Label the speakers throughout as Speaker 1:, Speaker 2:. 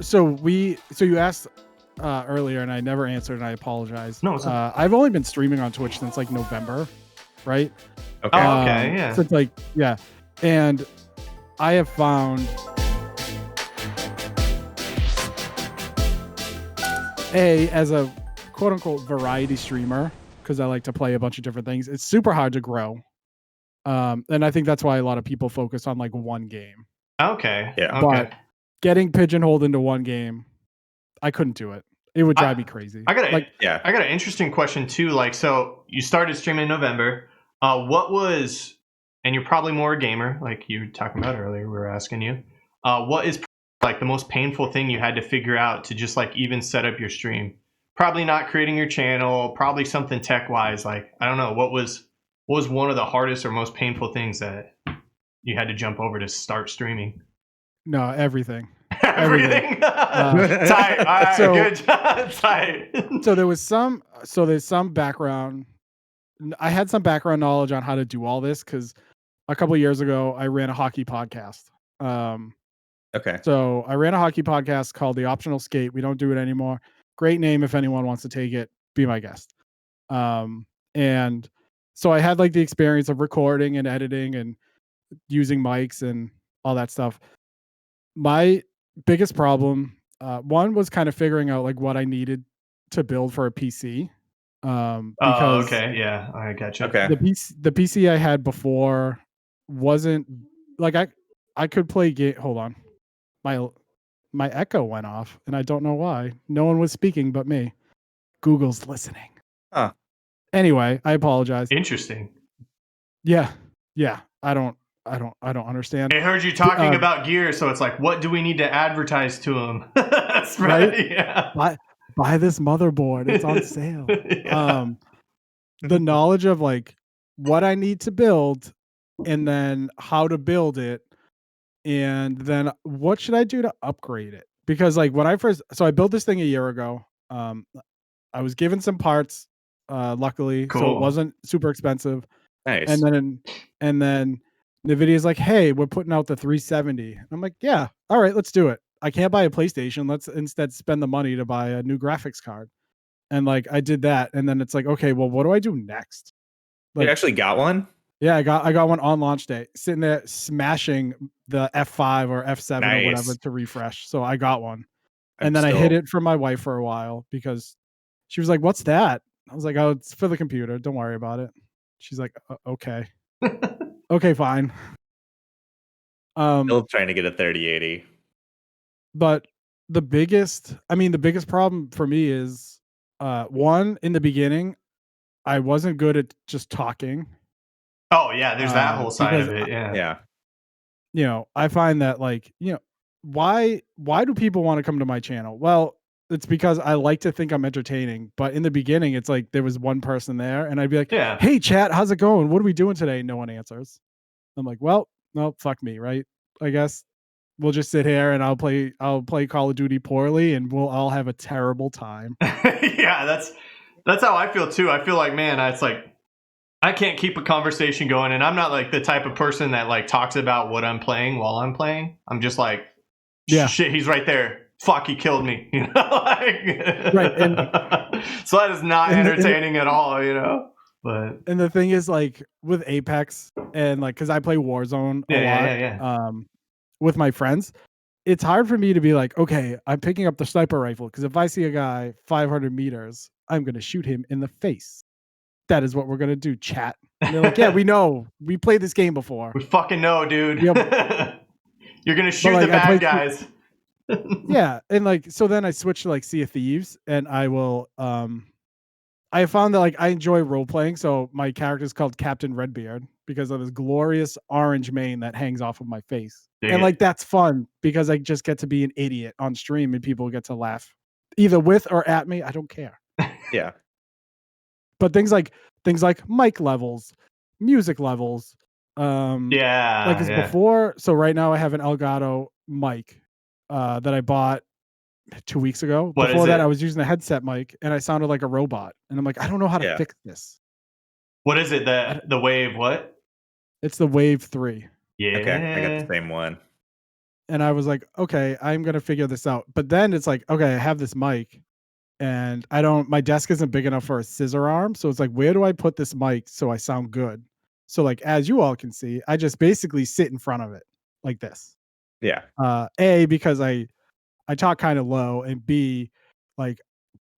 Speaker 1: So you asked earlier, and I never answered, and I apologize.
Speaker 2: No, it's not.
Speaker 1: I've only been streaming on Twitch since like November, right?
Speaker 3: Okay.
Speaker 2: Oh, okay, yeah.
Speaker 1: Since and I have found as a quote unquote variety streamer, because I like to play a bunch of different things, it's super hard to grow. And I think that's why a lot of people focus on like one game.
Speaker 2: Okay.
Speaker 3: Yeah.
Speaker 2: Okay.
Speaker 1: But getting pigeonholed into one game, I couldn't do it. It would drive me crazy.
Speaker 2: I got
Speaker 3: an
Speaker 2: interesting question too. Like, so you started streaming in November. What was, and you're probably more a gamer, like you were talking about earlier. We were asking you, what is like the most painful thing you had to figure out to just like even set up your stream? Probably not creating your channel. Probably something tech wise. Like, I don't know. What was one of the hardest or most painful things that you had to jump over to start streaming?
Speaker 1: No, everything.
Speaker 2: Everything. Tight. All right,
Speaker 1: so-
Speaker 2: good job. Tight.
Speaker 1: So there's some background. I had some background knowledge on how to do all this because a couple of years ago I ran a hockey podcast.
Speaker 3: Okay.
Speaker 1: So I ran a hockey podcast called The Optional Skate. We don't do it anymore. Great name if anyone wants to take it. Be my guest. And so I had like the experience of recording and editing and using mics and all that stuff. My biggest problem, one was kind of figuring out like what I needed to build for a PC. Because
Speaker 2: okay, yeah, I got you.
Speaker 3: Okay.
Speaker 1: the PC I had before wasn't like I could play game. Hold on, my echo went off, and I don't know why. No one was speaking but me. Google's listening.
Speaker 3: Huh.
Speaker 1: Anyway, I apologize.
Speaker 2: Interesting.
Speaker 1: Yeah. I don't understand.
Speaker 2: I heard you talking about gear, so it's like, what do we need to advertise to them? That's
Speaker 1: Right?
Speaker 2: Yeah.
Speaker 1: Buy this motherboard. It's on sale.
Speaker 2: Yeah.
Speaker 1: The knowledge of like what I need to build and then how to build it and then what should I do to upgrade it? Because like when I built this thing a year ago. I was given some parts, luckily, so
Speaker 2: Cool.
Speaker 1: it wasn't super expensive.
Speaker 3: Nice.
Speaker 1: And then NVIDIA's like, hey, we're putting out the 370. I'm like, yeah, all right, let's do it. I can't buy a PlayStation. Let's instead spend the money to buy a new graphics card. And like I did that, and then it's like, okay, well, what do I do next?
Speaker 3: You actually got one?
Speaker 1: Yeah, I got one on launch day, sitting there smashing the F5 or F7 or whatever to refresh. So I got one, and then I hid it from my wife for a while because she was like, "What's that?" I was like, "Oh, it's for the computer. Don't worry about it." She's like, "Okay, okay, fine."
Speaker 3: Still trying to get a 3080.
Speaker 1: But the biggest problem for me is, one, in the beginning, I wasn't good at just talking.
Speaker 2: Oh yeah, there's that whole side of it. Yeah.
Speaker 3: Yeah.
Speaker 1: You know, I find that like, you know, why do people want to come to my channel? Well, it's because I like to think I'm entertaining. But in the beginning, it's like there was one person there, and I'd be like,
Speaker 2: Yeah.
Speaker 1: "Hey, chat, how's it going? What are we doing today?" No one answers. I'm like, "Well, no, fuck me, right? I guess we'll just sit here and I'll play Call of Duty poorly, and we'll all have a terrible time."
Speaker 2: Yeah, that's how I feel too. I feel like, man, it's like I can't keep a conversation going, and I'm not like the type of person that like talks about what I'm playing while I'm playing. I'm just like, shit, he's right there. Fuck, he killed me. You know, like,
Speaker 1: right. And
Speaker 2: so that is not entertaining at all. You know, but
Speaker 1: and the thing is, like with Apex and like, because I play Warzone a lot, with my friends, it's hard for me to be like, okay, I'm picking up the sniper rifle because if I see a guy 500 meters, I'm gonna shoot him in the face. That is what we're gonna do, chat. And they're like, yeah, we know. We played this game before.
Speaker 2: We fucking know, dude.
Speaker 1: Yep.
Speaker 2: You're gonna shoot the bad guys.
Speaker 1: Yeah, and like so then I switched to like Sea of Thieves, and I will I found that like I enjoy role playing, so my character is called Captain Redbeard because of this glorious orange mane that hangs off of my face. And like that's fun because I just get to be an idiot on stream and people get to laugh either with or at me. I don't care.
Speaker 3: Yeah.
Speaker 1: But things like mic levels, music levels, like before. So right now I have an Elgato mic that I bought 2 weeks ago. Before that, I was using a headset mic and I sounded like a robot. And I'm like, I don't know how to fix this.
Speaker 2: What is it? The Wave what?
Speaker 1: It's the Wave 3.
Speaker 2: Yeah.
Speaker 3: Okay, I got the same one.
Speaker 1: And I was like, okay, I'm gonna figure this out. But then it's like, okay, I have this mic, and my desk isn't big enough for a scissor arm. So it's like, where do I put this mic so I sound good? So like, as you all can see, I just basically sit in front of it like this.
Speaker 3: Yeah.
Speaker 1: A, because I talk kind of low, and B, like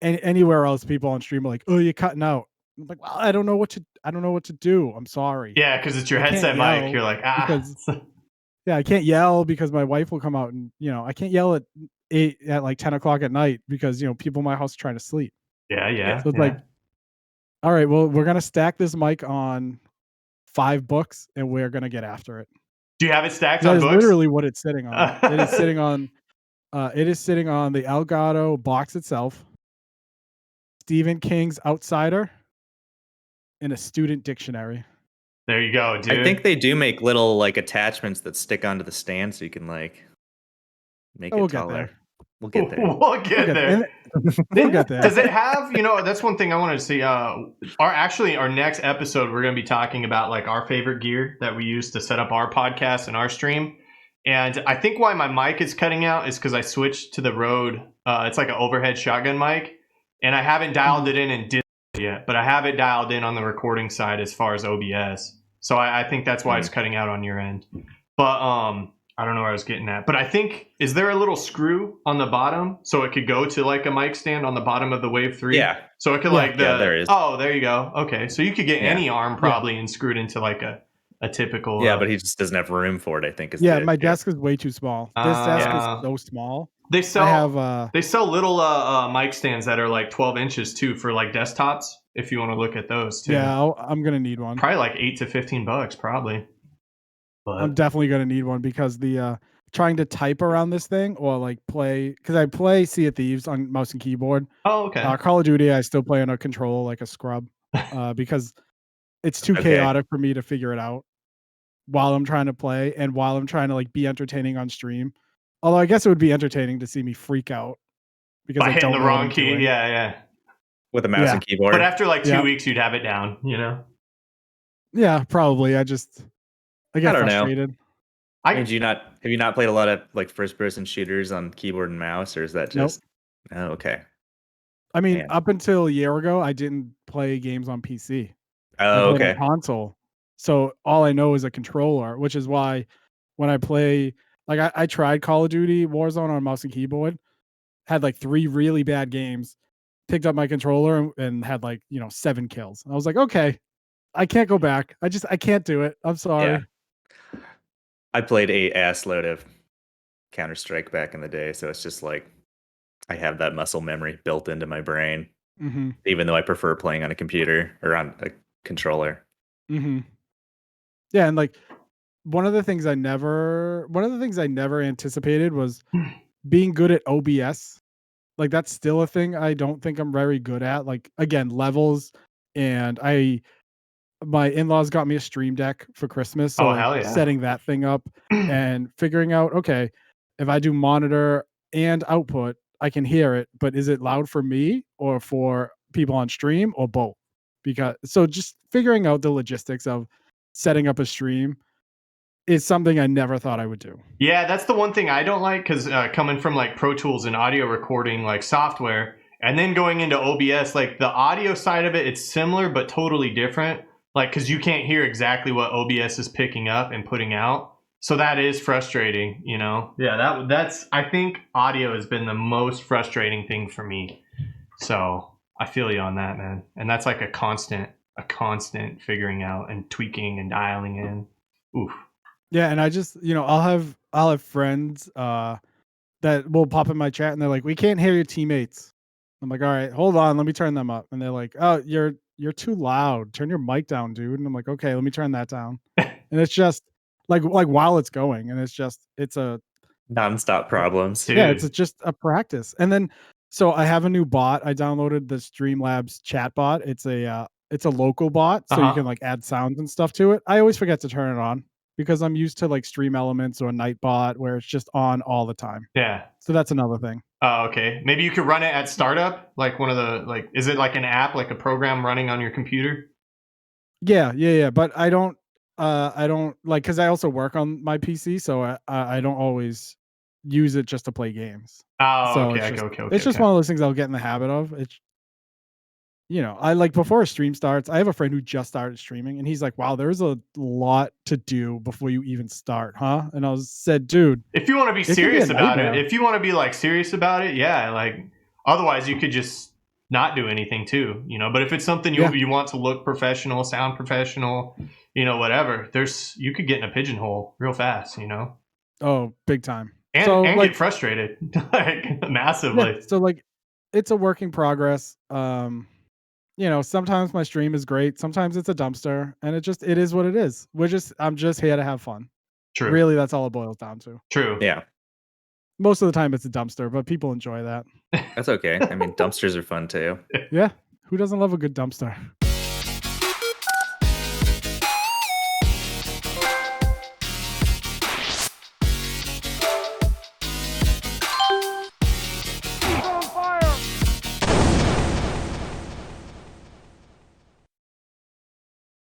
Speaker 1: anywhere else, people on stream are like, oh, you're cutting out. I'm like, well, I don't know what to do. I'm sorry.
Speaker 2: Yeah, because it's your
Speaker 1: I can't
Speaker 2: headset
Speaker 1: yell
Speaker 2: mic. You're like,
Speaker 1: because yeah, I can't yell because my wife will come out, and I can't yell at like 10 o'clock at night because people in my house are trying to sleep.
Speaker 2: yeah.
Speaker 1: So it's like, all right, well, we're gonna stack this mic on 5 books, and we're gonna get after it.
Speaker 2: Do you have it stacked
Speaker 1: That
Speaker 2: on
Speaker 1: is
Speaker 2: books?
Speaker 1: literally what it's sitting on. It is sitting on the Elgato box itself, Stephen King's Outsider, and a student dictionary.
Speaker 2: There you go, dude.
Speaker 3: I think they do make little like attachments that stick onto the stand so you can like make it taller. We'll get there.
Speaker 2: We'll get there.
Speaker 1: We'll get there.
Speaker 2: Does it have, that's one thing I wanted to see. Our next episode, we're going to be talking about like our favorite gear that we use to set up our podcast and our stream. And I think why my mic is cutting out is because I switched to the Rode. It's like an overhead shotgun mic, and I haven't dialed it in and did it yet, but I have it dialed in on the recording side as far as OBS. So I think that's why it's cutting out on your end. But I don't know where I was getting at, but I think, is there a little screw on the bottom so it could go to like a mic stand on the bottom of the Wave 3?
Speaker 3: Yeah.
Speaker 2: So it could
Speaker 3: there is.
Speaker 2: Oh, there you go. Okay. So you could get any arm probably and screw it into like a typical.
Speaker 3: Yeah, but he just doesn't have room for it, I think.
Speaker 1: My desk is way too small. This desk is so small.
Speaker 2: They sell little mic stands that are like 12 inches too for like desktops if you want to look at those too.
Speaker 1: Yeah, I'm going to need one.
Speaker 2: Probably like $8 to $15 probably. But
Speaker 1: I'm definitely going to need one because the trying to type around this thing or like play, because I play Sea of Thieves on mouse and keyboard.
Speaker 2: Oh, okay.
Speaker 1: Call of Duty, I still play on a controller like a scrub because it's too chaotic for me to figure it out while I'm trying to play and while I'm trying to like be entertaining on stream. Although I guess it would be entertaining to see me freak out because
Speaker 2: by
Speaker 1: I
Speaker 2: hitting
Speaker 1: don't
Speaker 2: the
Speaker 1: know
Speaker 2: wrong key.
Speaker 1: doing.
Speaker 3: Yeah. With a mouse and keyboard.
Speaker 2: But after like 2 weeks, you'd have it down,
Speaker 1: Yeah, probably. I get frustrated.
Speaker 3: Know. Have you not played a lot of like first person shooters on keyboard and mouse, or is that just Oh, okay.
Speaker 1: I mean, up until a year ago, I didn't play games on PC.
Speaker 3: Oh, okay.
Speaker 1: On console. So all I know is a controller, which is why when I play, like I tried Call of Duty Warzone on mouse and keyboard, had like 3 really bad games, picked up my controller and had like, 7 kills. I was like, okay, I can't go back. I can't do it. I'm sorry.
Speaker 3: Yeah. I played a ass load of Counter-Strike back in the day, so it's just like I have that muscle memory built into my brain, even though I prefer playing on a computer or on a controller.
Speaker 1: Yeah, and like one of the things I never anticipated was being good at OBS. Like that's still a thing I don't think I'm very good at. Like again, levels, and my in-laws got me a Stream Deck for Christmas, so setting that thing up and figuring out, okay, if I do monitor and output, I can hear it, but is it loud for me or for people on stream or both? So just figuring out the logistics of setting up a stream is something I never thought I would do.
Speaker 2: Yeah, that's the one thing I don't like because coming from like Pro Tools and audio recording like software and then going into OBS, like the audio side of it, it's similar but totally different. Like, because you can't hear exactly what OBS is picking up and putting out. So that is frustrating, Yeah, that's I think audio has been the most frustrating thing for me. So I feel you on that, man. And that's like a constant figuring out and tweaking and dialing in. Oof.
Speaker 1: Yeah, and I just, I'll have friends that will pop in my chat and they're like, "We can't hear your teammates." I'm like, "All right, hold on, let me turn them up." And they're like, "Oh, you're too loud. Turn your mic down, dude." And I'm like, "Okay, let me turn that down." And it's just like while it's going, and it's a
Speaker 3: nonstop problems.
Speaker 1: Yeah, it's just a practice. And then so I have a new bot. I downloaded the Streamlabs chat bot. It's a local bot, so you can like add sounds and stuff to it. I always forget to turn it on because I'm used to like Stream Elements or Nightbot where it's just on all the time.
Speaker 2: Yeah.
Speaker 1: So that's another thing.
Speaker 2: Oh, okay. Maybe you could run it at startup, like one of the is it like an app, like a program running on your computer?
Speaker 1: Yeah. But I don't I don't like because I also work on my PC, so I don't always use it just to play games.
Speaker 2: Oh,
Speaker 1: So
Speaker 2: okay,
Speaker 1: it's just one of those things I'll get in the habit of. It's I like before a stream starts. I have a friend who just started streaming, and he's like, "Wow, there's a lot to do before you even start, huh?" And said, "Dude,
Speaker 2: if you want to be
Speaker 1: it can be
Speaker 2: serious
Speaker 1: a
Speaker 2: about it,
Speaker 1: nightmare."
Speaker 2: if you want to be like serious about it, yeah, like otherwise you could just not do anything too, But if it's something
Speaker 1: Yeah.
Speaker 2: you want to look professional, sound professional, whatever, you could get in a pigeonhole real fast,
Speaker 1: Oh, big time.
Speaker 2: and
Speaker 1: So
Speaker 2: and
Speaker 1: like,
Speaker 2: get frustrated like
Speaker 1: yeah.
Speaker 2: massively.
Speaker 1: So like, it's a work in progress. Sometimes my stream is great, sometimes it's a dumpster, and it is what it is. I'm just here to have fun.
Speaker 2: True.
Speaker 1: Really, that's all it boils down to.
Speaker 2: True.
Speaker 3: Yeah.
Speaker 1: Most of the time it's a dumpster, but people enjoy that.
Speaker 3: That's okay. I mean, dumpsters are fun too.
Speaker 1: Yeah. Who doesn't love a good dumpster?